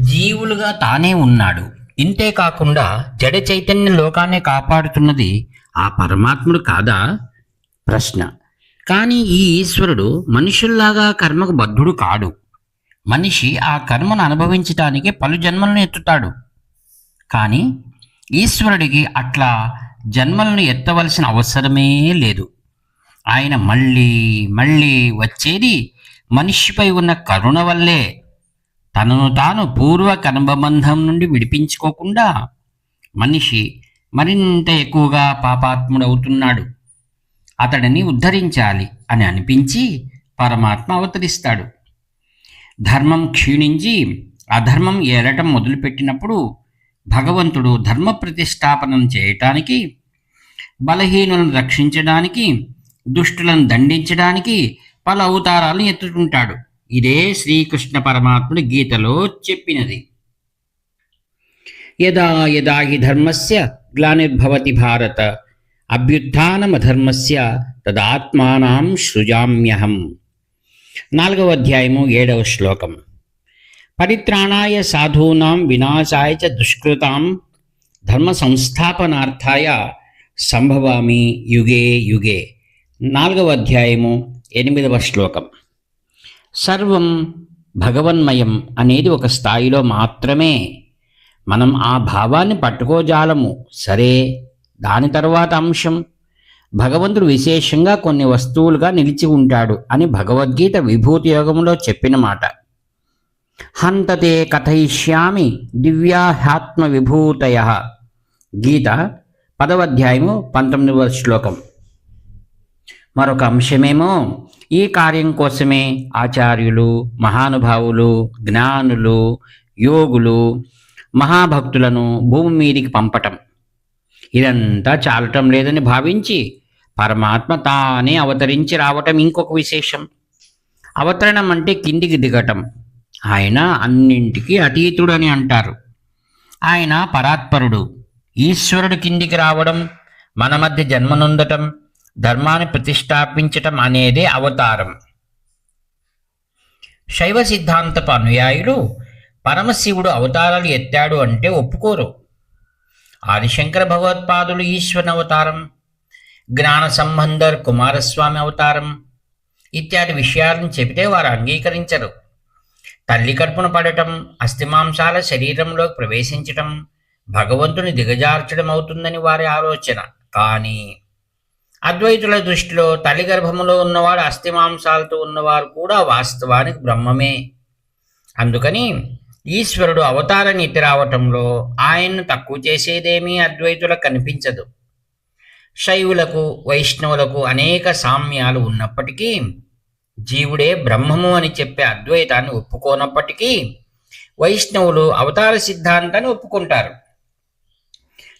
జీవులుగా తానే ఉన్నాడు. ఇంతే కాకుండా జడ చైతన్య లోకాన్ని కాపాడుతున్నది ఆ పరమాత్ముడు కాదా? ప్రశ్న. కానీ ఈ ఈశ్వరుడు మనుషుల్లాగా కర్మకు బద్ధుడు కాడు. మనిషి ఆ కర్మను అనుభవించటానికి పలు జన్మలను ఎత్తుతాడు. కానీ ఈశ్వరుడికి అట్లా జన్మలను ఎత్తవలసిన అవసరమే లేదు. ఆయన మళ్ళీ మళ్ళీ వచ్చేది మనిషిపై ఉన్న కరుణ వల్లే. తనను తాను పూర్వ కర్మబంధం నుండి విడిపించుకోకుండా మనిషి మరింత ఎక్కువగా పాపాత్ముడవుతున్నాడు. అతడిని ఉద్ధరించాలి అని అనిపించి పరమాత్మ అవతరిస్తాడు. ధర్మం క్షీణించి అధర్మం ఏలటం మొదలుపెట్టినప్పుడు భగవంతుడు ధర్మ ప్రతిష్టాపనం చేయటానికి, బలహీనులను రక్షించడానికి, దుష్టులను దండించడానికి పలు అవతారాలను ఎత్తుతుంటాడు. ఇదే శ్రీకృష్ణ పరమాత్ముడు గీతలో చెప్పినది. యదా యదా హి ధర్మస్య గ్లానిర్భవతి భారత అభ్యుత్థానమధర్మస్య తదాత్మానం సృజామ్యహం. 4వ అధ్యాయము 7వ శ్లోకం. పరిత్రాణాయ సాధూనాం వినాశాయ చ దుష్కృతాం ధర్మ సంస్థాపనార్థాయ సంభవామి యుగే యుగే. 4వ అధ్యాయము 8వ శ్లోకం. సర్వం భగవన్మయం అనేది ఒక స్థాయిలో మాత్రమే. మనం ఆ భావాన్ని పట్టుకోజాలము. సరే, దాని తర్వాత అంశం భగవంతుడు విశేషంగా కొన్ని వస్తువులుగా నిలిచి ఉంటాడు అని భగవద్గీత విభూతి యోగంలో చెప్పిన మాట. హంతతే కథయిష్యామి దివ్యాహాత్మ విభూతయ. గీత 10వ అధ్యాయము 19వ శ్లోకం. మరొక అంశమేమో ఈ కార్యం కోసమే ఆచార్యులు, మహానుభావులు, జ్ఞానులు, యోగులు, మహాభక్తులను భూమి మీదికి పంపటం. ఇదంతా చాలటం లేదని భావించి పరమాత్మ తానే అవతరించి రావటం ఇంకొక విశేషం. అవతరణం అంటే కిందికి దిగటం. ఆయన అన్నింటికీ అతీతుడని అంటారు. ఆయన పరాత్పరుడు. ఈశ్వరుడు కిందికి రావడం, మన మధ్య జన్మనొందటం, ధర్మాన్ని ప్రతిష్టాపించటం అనేదే అవతారం. శైవ సిద్ధాంతపు అనుయాయులు పరమశివుడు అవతారాలు ఎత్తాడు అంటే ఒప్పుకోరు. ఆదిశంకర భగవత్పాదులు ఈశ్వరుని అవతారం, జ్ఞాన సంబంధర్ కుమారస్వామి అవతారం ఇత్యాది విషయాలను చెబితే వారు అంగీకరించరు. తల్లి కడుపున పడటం, అస్థిమాంసాల శరీరంలోకి ప్రవేశించటం భగవంతుని దిగజార్చడం అవుతుందని వారి ఆలోచన. కానీ అద్వైతుల దృష్టిలో తల్లి గర్భములో ఉన్నవాడు అస్థిమాంసాలతో ఉన్నవారు కూడా వాస్తవానికి బ్రహ్మమే. అందుకని ఈశ్వరుడు అవతారాన్ని ఎత్తి రావటంలో ఆయన్ను తక్కువ చేసేదేమీ అద్వైతులకు కనిపించదు. శైవులకు, వైష్ణవులకు అనేక సామ్యాలు ఉన్నప్పటికీ, జీవుడే బ్రహ్మము అని చెప్పే అద్వైతాన్ని ఒప్పుకోనప్పటికీ వైష్ణవులు అవతార సిద్ధాంతాన్ని ఒప్పుకుంటారు.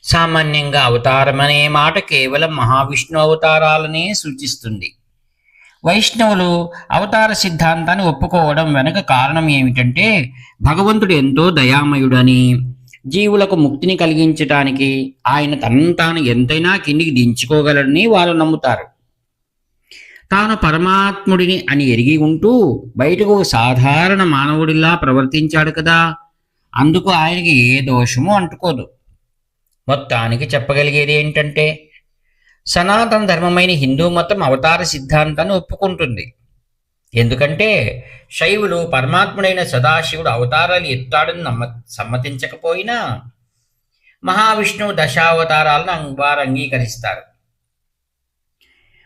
సామాన్యంగా అవతారం అనే మాట కేవలం మహావిష్ణు అవతారాలనే సూచిస్తుంది. వైష్ణవులు అవతార సిద్ధాంతాన్ని ఒప్పుకోవడం వెనుక కారణం ఏమిటంటే, భగవంతుడు ఎంతో దయామయుడని, జీవులకు ముక్తిని కలిగించటానికి ఆయన తనను తాను ఎంతైనా కిందికి దించుకోగలడని వారు నమ్ముతారు. తాను పరమాత్ముడిని అని ఎరిగి ఉంటూ బయటకు ఒక సాధారణ మానవుడిలా ప్రవర్తించాడు కదా, అందుకు ఆయనకి ఏ దోషము అంటుకోదు. మొత్తానికి చెప్పగలిగేది ఏంటంటే, సనాతన ధర్మమైన హిందూ మతం అవతార సిద్ధాంతాన్ని ఒప్పుకుంటుంది. ఎందుకంటే శైవులు పరమాత్ముడైన సదాశివుడు అవతారాలు ఎత్తాడని సమ్మతించకపోయినా మహావిష్ణువు దశావతారాలను వారు అంగీకరిస్తారు.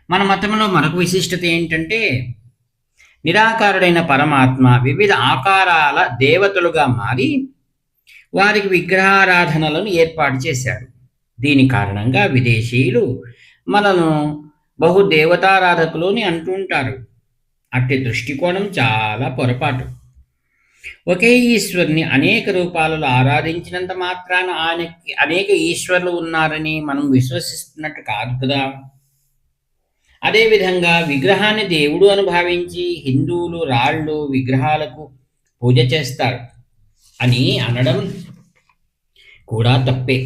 మన మతంలో మరొక విశిష్టత ఏంటంటే, నిరాకారుడైన పరమాత్మ వివిధ ఆకారాల దేవతలుగా మారి వారికి విగ్రహారాధనలను ఏర్పాటు చేశాడు. దీని కారణంగా విదేశీయులు మనను బహుదేవతారాధకులు అని అంటుంటారు. అట్టి దృష్టికోణం చాలా పొరపాటు. ఒకే ఈశ్వరుని అనేక రూపాలలో ఆరాధించినంత మాత్రాన ఆయనకి అనేక ఈశ్వరులు ఉన్నారని మనం విశ్వసిస్తున్నట్టు కాదు కదా. అదేవిధంగా విగ్రహాన్ని దేవుడు అని భావించి హిందువులు రాళ్ళు, విగ్రహాలకు పూజ చేస్తారు అని అనడం కూడా తప్పే.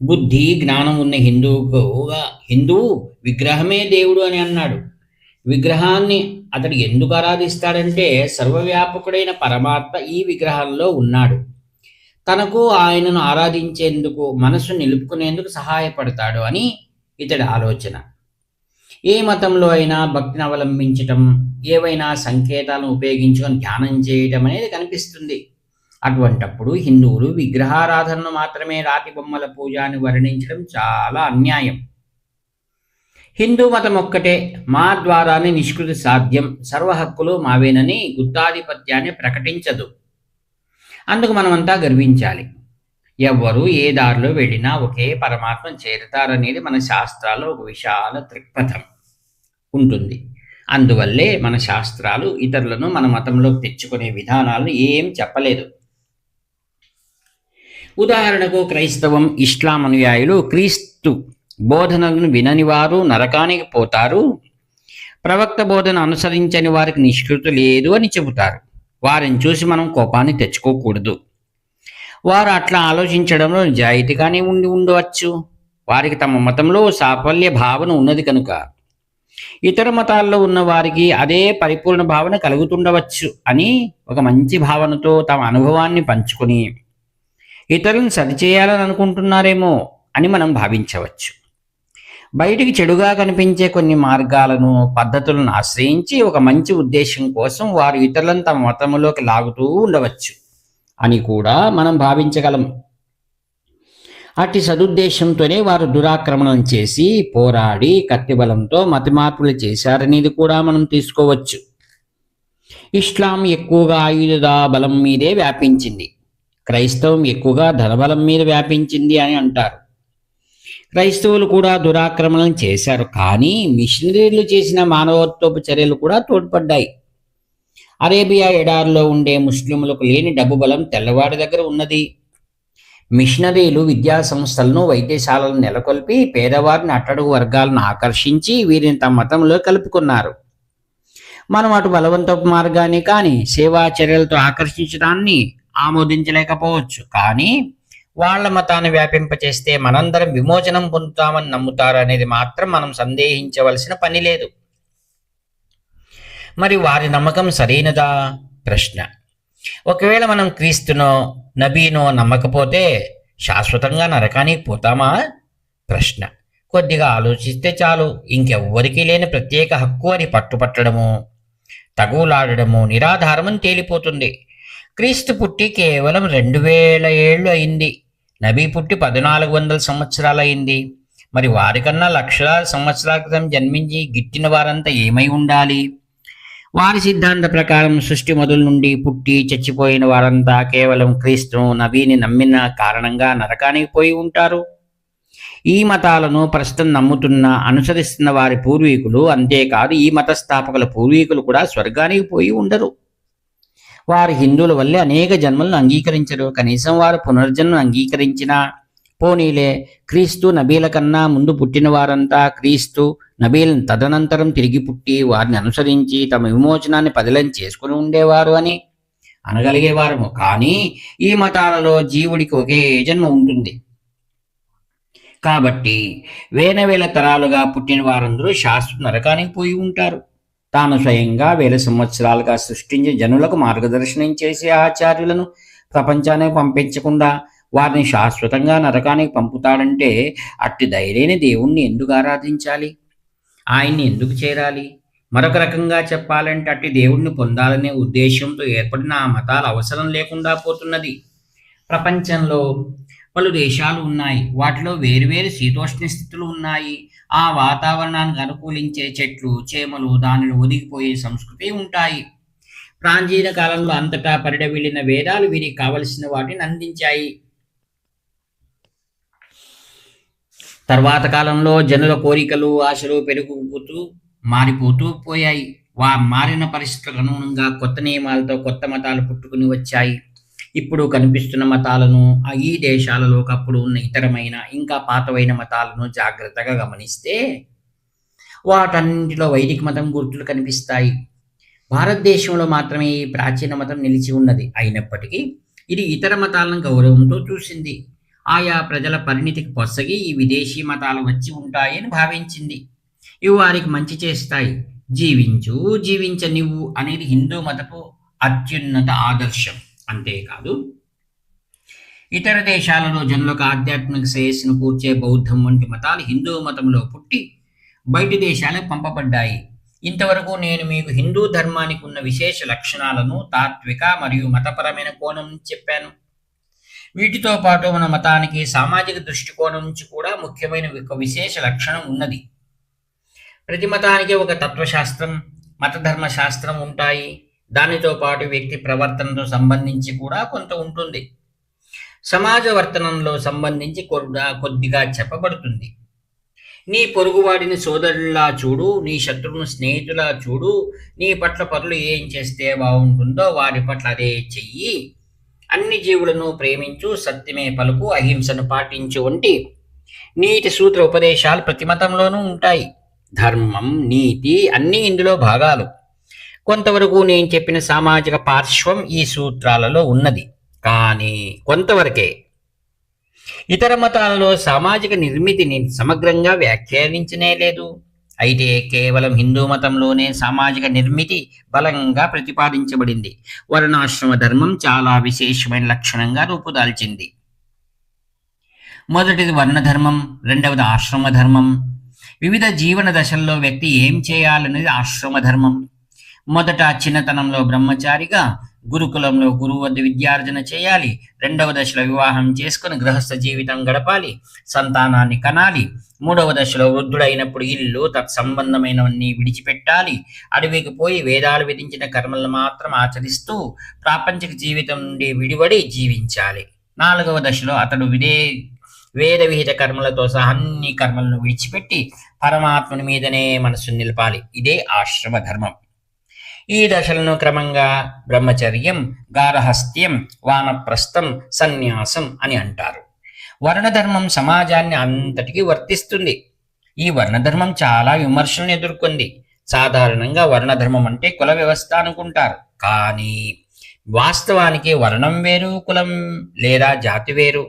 బుద్ధి, జ్ఞానం ఉన్న హిందువు విగ్రహమే దేవుడు అని అన్నాడు. విగ్రహాన్ని అతడు ఎందుకు ఆరాధిస్తాడంటే, సర్వవ్యాపకుడైన పరమాత్మ ఈ విగ్రహంలో ఉన్నాడు. తనకు ఆయనను ఆరాధించేందుకు మనసు నిలుపుకునేందుకు సహాయపడతాడు అని ఇతడి ఆలోచన. ఏ మతంలో అయినా భక్తిని అవలంబించటం, ఏవైనా సంకేతాలను ఉపయోగించుకొని ధ్యానం చేయటం అనేది కనిపిస్తుంది. అటువంటప్పుడు హిందువులు విగ్రహారాధనను మాత్రమే రాతి బొమ్మల పూజ అని వర్ణించడం చాలా అన్యాయం. హిందూ మతం ఒక్కటే, మా ద్వారానే నిష్కృతి సాధ్యం, సర్వ హక్కులు మావేనని గుత్తాధిపత్యాన్ని ప్రకటించదు. అందుకు మనమంతా గర్వించాలి. ఎవ్వరూ ఏ దారిలో వెళ్ళినా ఒకే పరమాత్మ చేరుతారనేది మన శాస్త్రాల్లో ఒక విశాల దృక్పథం ఉంటుంది. అందువల్లే మన శాస్త్రాలు ఇతరులను మన మతంలోకి తెచ్చుకునే విధానాలను ఏం చెప్పలేదు. ఉదాహరణకు క్రైస్తవం, ఇస్లాం అనుయాయులు క్రీస్తు బోధనలను వినని వారు నరకానికి పోతారు, ప్రవక్త బోధన అనుసరించని వారికి నిష్కృతి లేదు అని చెబుతారు. వారిని చూసి మనం కోపాన్ని తెచ్చుకోకూడదు. వారు అట్లా ఆలోచించడంలో నిజాయితీగానే ఉండవచ్చు. వారికి తమ మతంలో సాఫల్య భావన ఉన్నది కనుక. ఇతర మతాల్లో ఉన్న వారికి అదే పరిపూర్ణ భావన కలుగుతుండవచ్చు అని ఒక మంచి భావనతో తమ అనుభవాన్ని పంచుకొని ఇతరులను సరిచేయాలని అనుకుంటున్నారేమో అని మనం భావించవచ్చు. బయటికి చెడుగా కనిపించే కొన్ని మార్గాలను, పద్ధతులను ఆశ్రయించి ఒక మంచి ఉద్దేశం కోసం వారు ఇతరులను తమ మతంలోకి లాగుతూ ఉండవచ్చు అని కూడా మనం భావించగలం. అట్టి సదుద్దేశంతోనే వారు దురాక్రమణం చేసి, పోరాడి, కత్తిబలంతో మత మార్పులు చేశారనేది కూడా మనం తీసుకోవచ్చు. ఇస్లాం ఎక్కువగా ఆయుధ బలం మీదే వ్యాపించింది, క్రైస్తవం ఎక్కువగా ధనబలం మీద వ్యాపించింది అని అంటారు. క్రైస్తవులు కూడా దురాక్రమణం చేశారు, కానీ మిషనరీలు చేసిన మానవత్వపు చర్యలు కూడా తోడ్పడ్డాయి. అరేబియా ఎడారిలో ఉండే ముస్లింలకు లేని డబ్బు బలం తెల్లవాడి దగ్గర ఉన్నది. మిషనరీలు విద్యా సంస్థలను, వైద్యశాలను నెలకొల్పి పేదవారిని, అట్టడుగు వర్గాలను ఆకర్షించి వీరిని తమ మతంలో కలుపుకున్నారు. మనం అటు బలవంతపు మార్గాన్ని కానీ సేవా చర్యలతో ఆకర్షించడాన్ని ఆమోదించలేకపోవచ్చు. కానీ వాళ్ళ మతాన్ని వ్యాపింపచేస్తే మనందరం విమోచనం పొందుతామని నమ్ముతారు అనేది మాత్రం మనం సందేహించవలసిన పని లేదు. మరి వారి నమ్మకం సరైనదా? ప్రశ్న. ఒకవేళ మనం క్రీస్తునో నబీనో నమ్మకపోతే శాశ్వతంగా నరకానికి పోతామా? ప్రశ్న. కొద్దిగా ఆలోచిస్తే చాలు. ఇంకెవ్వరికీ లేని ప్రత్యేక హక్కు అని పట్టుపట్టడము, తగులాడడము నిరాధారమని తేలిపోతుంది. క్రీస్తు పుట్టి కేవలం 2000 ఏళ్ళు అయింది. నబీ పుట్టి 1400 సంవత్సరాలు అయింది. మరి వారికన్నా లక్షలాది సంవత్సరాల క్రితం జన్మించి గిట్టిన వారంతా ఏమై ఉండాలి? వారి సిద్ధాంత ప్రకారం సృష్టి మొదలు నుండి పుట్టి చచ్చిపోయిన వారంతా కేవలం క్రీస్తును నబీని నమ్మిన కారణంగా నరకానికి పోయి ఉంటారు. ఈ మతాలను ప్రస్తుతం నమ్ముతున్న, అనుసరిస్తున్న వారి పూర్వీకులు, అంతేకాదు ఈ మత స్థాపకుల పూర్వీకులు కూడా స్వర్గానికి పోయి ఉండరు. వారు హిందువుల వల్లే అనేక జన్మలను అంగీకరించరు. కనీసం వారు పునర్జన్మను అంగీకరించినా పోనీలే. క్రీస్తు నబీల కన్నా ముందు పుట్టిన వారంతా క్రీస్తు నబీలను తదనంతరం తిరిగి పుట్టి వారిని అనుసరించి తమ విమోచనాన్ని పదిలం చేసుకుని ఉండేవారు అని అనగలిగేవారము. కానీ ఈ మతాలలో జీవుడికి ఒకే జన్మ ఉంటుంది కాబట్టి వేల తరాలుగా పుట్టిన వారందరూ శాశ్వత నరకానికి పోయి ఉంటారు. తాను స్వయంగా 1000 సంవత్సరాలుగా సృష్టించి జనులకు మార్గదర్శనం చేసే ఆచార్యులను ప్రపంచానికి పంపించకుండా వారిని శాశ్వతంగా నరకానికి పంపుతాడంటే అట్టి ధైర్యని దేవుణ్ణి ఎందుకు ఆరాధించాలి? ఆయన్ని ఎందుకు చేరాలి? మరొక రకంగా చెప్పాలంటే అట్టి దేవుణ్ణి పొందాలనే ఉద్దేశంతో ఏర్పడిన ఆ మతాల అవసరం లేకుండా పోతున్నది. ప్రపంచంలో పలు దేశాలు ఉన్నాయి. వాటిలో వేరువేరు శీతోష్ణ స్థితులు ఉన్నాయి. ఆ వాతావరణానికి అనుకూలించే చెట్లు, చేమలు, దానిని ఒదిగిపోయే సంస్కృతి ఉంటాయి. ప్రాచీన కాలంలో అంతటా పరిడవిల్లిన వేదాలు వీరికి కావలసిన వాటిని అందించాయి. తర్వాత కాలంలో జనుల కోరికలు, ఆశలు పెరుగుతూ మారిపోతూ పోయాయి. మారిన పరిస్థితులకు అనుగుణంగా కొత్త నియమాలతో కొత్త మతాలు పుట్టుకుని వచ్చాయి. ఇప్పుడు కనిపిస్తున్న మతాలను, ఈ దేశాలలో ఒకప్పుడు ఉన్న ఇతరమైన ఇంకా పాతవైన మతాలను జాగ్రత్తగా గమనిస్తే వాటన్నింటిలో వైదిక మతం గుర్తులు కనిపిస్తాయి. భారతదేశంలో మాత్రమే ఈ ప్రాచీన మతం నిలిచి ఉన్నది. అయినప్పటికీ ఇది ఇతర మతాలను గౌరవంతో చూసింది. ఆయా ప్రజల పరిణితికి పొసగి ఈ విదేశీ మతాలు వచ్చి ఉంటాయని భావించింది. ఇవి వారికి మంచి చేస్తాయి. జీవించు, జీవించనివ్వు అనేది హిందూ మతపు అత్యున్నత ఆదర్శం. అంతేకాదు ఇతర దేశాలలో జనులకు ఆధ్యాత్మిక శ్రేయస్సును కూర్చే బౌద్ధం వంటి మతాలు హిందూ మతంలో పుట్టి బయటి దేశాలకు పంపబడ్డాయి. ఇంతవరకు నేను మీకు హిందూ ధర్మానికి ఉన్న విశేష లక్షణాలను తాత్విక మరియు మతపరమైన కోణం నుంచి చెప్పాను. వీటితో పాటు మన మతానికి సామాజిక దృష్టికోణం నుంచి కూడా ముఖ్యమైన ఒక విశేష లక్షణం ఉన్నది. ప్రతి మతానికి ఒక తత్వశాస్త్రం, మతధర్మ శాస్త్రం ఉంటాయి. దానితో పాటు వ్యక్తి ప్రవర్తనతో సంబంధించి కూడా కొంత ఉంటుంది. సమాజ వర్తనంలో సంబంధించి కొద్దిగా చెప్పబడుతుంది. నీ పొరుగువాడిని సోదరులా చూడు, నీ శత్రువును స్నేహితులా చూడు, నీ పట్ల పరులు ఏం చేస్తే బాగుంటుందో వారి పట్ల అదే చెయ్యి, అన్ని జీవులను ప్రేమించు, సత్యమే పలుకు, అహింసను పాటించు వంటి నీతి సూత్ర ఉపదేశాలు ప్రతి మతంలోనూ ఉంటాయి. ధర్మం, నీతి అన్నీ ఇందులో భాగాలు. కొంతవరకు నేను చెప్పిన సామాజిక పార్శ్వం ఈ సూత్రాలలో ఉన్నది, కానీ కొంతవరకే. ఇతర మతాలలో సామాజిక నిర్మితిని సమగ్రంగా వ్యాఖ్యానించనే లేదు. అయితే కేవలం హిందూ మతంలోనే సామాజిక నిర్మితి బలంగా ప్రతిపాదించబడింది. వర్ణాశ్రమ ధర్మం చాలా విశేషమైన లక్షణంగా రూపుదాల్చింది. మొదటిది వర్ణధర్మం, రెండవది ఆశ్రమ ధర్మం. వివిధ జీవన దశల్లో వ్యక్తి ఏం చేయాలనేది ఆశ్రమ ధర్మం. మొదట చిన్నతనంలో బ్రహ్మచారిగా, గురుకులంలో గురువు వద్ద విద్యార్జన చేయాలి. రెండవ దశలో వివాహం చేసుకుని గృహస్థ జీవితం గడపాలి, సంతానాన్ని కనాలి. మూడవ దశలో వృద్ధుడైనప్పుడు ఇల్లు తత్సంబంధమైనవన్నీ విడిచిపెట్టాలి. అడవికి పోయి వేదాలు విధించిన కర్మలను మాత్రం ఆచరిస్తూ ప్రాపంచిక జీవితం నుండి విడివడి జీవించాలి. నాలుగవ దశలో అతడు వేద విహిత కర్మలతో సహా అన్ని కర్మలను విడిచిపెట్టి పరమాత్మని మీదనే మనసు నిలపాలి. ఇదే ఆశ్రమ ధర్మం. ఈ దశలను క్రమంగా బ్రహ్మచర్యం, గార్హస్థ్యం, వానప్రస్థం, సన్యాసం అని అంటారు. వర్ణధర్మం సమాజాన్ని అంతటికీ వర్తిస్తుంది. ఈ వర్ణధర్మం చాలా విమర్శలను ఎదుర్కొంది. సాధారణంగా వర్ణధర్మం అంటే కుల వ్యవస్థ అనుకుంటారు, కానీ వాస్తవానికి వర్ణం వేరు, కులం లేదా జాతి వేరు.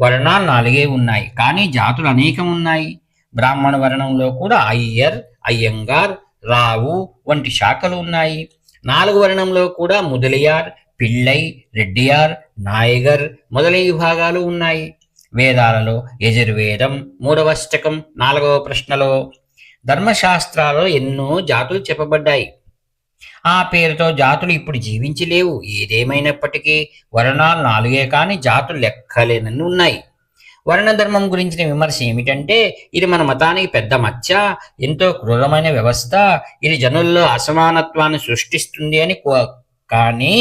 వర్ణాలు 4 ఉన్నాయి, కానీ జాతులు అనేకం ఉన్నాయి. బ్రాహ్మణ వర్ణంలో కూడా అయ్యర్, అయ్యంగార్, రావు వంటి శాఖలు ఉన్నాయి. 4 వర్ణంలో కూడా ముదలియార్, పిళ్ళై, రెడ్డియార్, నాయగర్ మొదలైన విభాగాలు ఉన్నాయి. వేదాలలో యజుర్వేదం 3వ అష్టకం 4వ ప్రశ్నలో ధర్మశాస్త్రాలలో ఎన్నో జాతులు చెప్పబడ్డాయి. ఆ పేరుతో జాతులు ఇప్పుడు జీవించలేవు. ఏదేమైనప్పటికీ వర్ణాలు 4 కానీ జాతులు లెక్కలేనన్ని ఉన్నాయి. వర్ణధర్మం గురించిన విమర్శ ఏమిటంటే, ఇది మన మతానికి పెద్ద మచ్చ, ఎంతో క్రూరమైన వ్యవస్థ, ఇది జనుల్లో అసమానత్వాన్ని సృష్టిస్తుంది అని. కానీ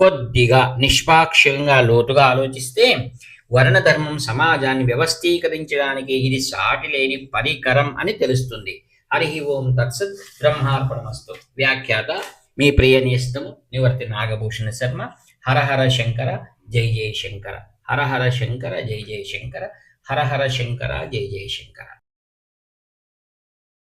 కొద్దిగా నిష్పాక్షంగా లోతుగా ఆలోచిస్తే వర్ణధర్మం సమాజాన్ని వ్యవస్థీకరించడానికి ఇది సాటి లేని పరికరం అని తెలుస్తుంది. హరి ఓం తత్సత్. బ్రహ్మార్పణమస్తు. వ్యాఖ్యాత మీ ప్రియ నేస్తము నివర్తి నాగభూషణ శర్మ. హర హర శంకర, జై జై శంకర. హర హర శంకర, జై జై శంకర. హర హర శంకర, జై జై శంకర.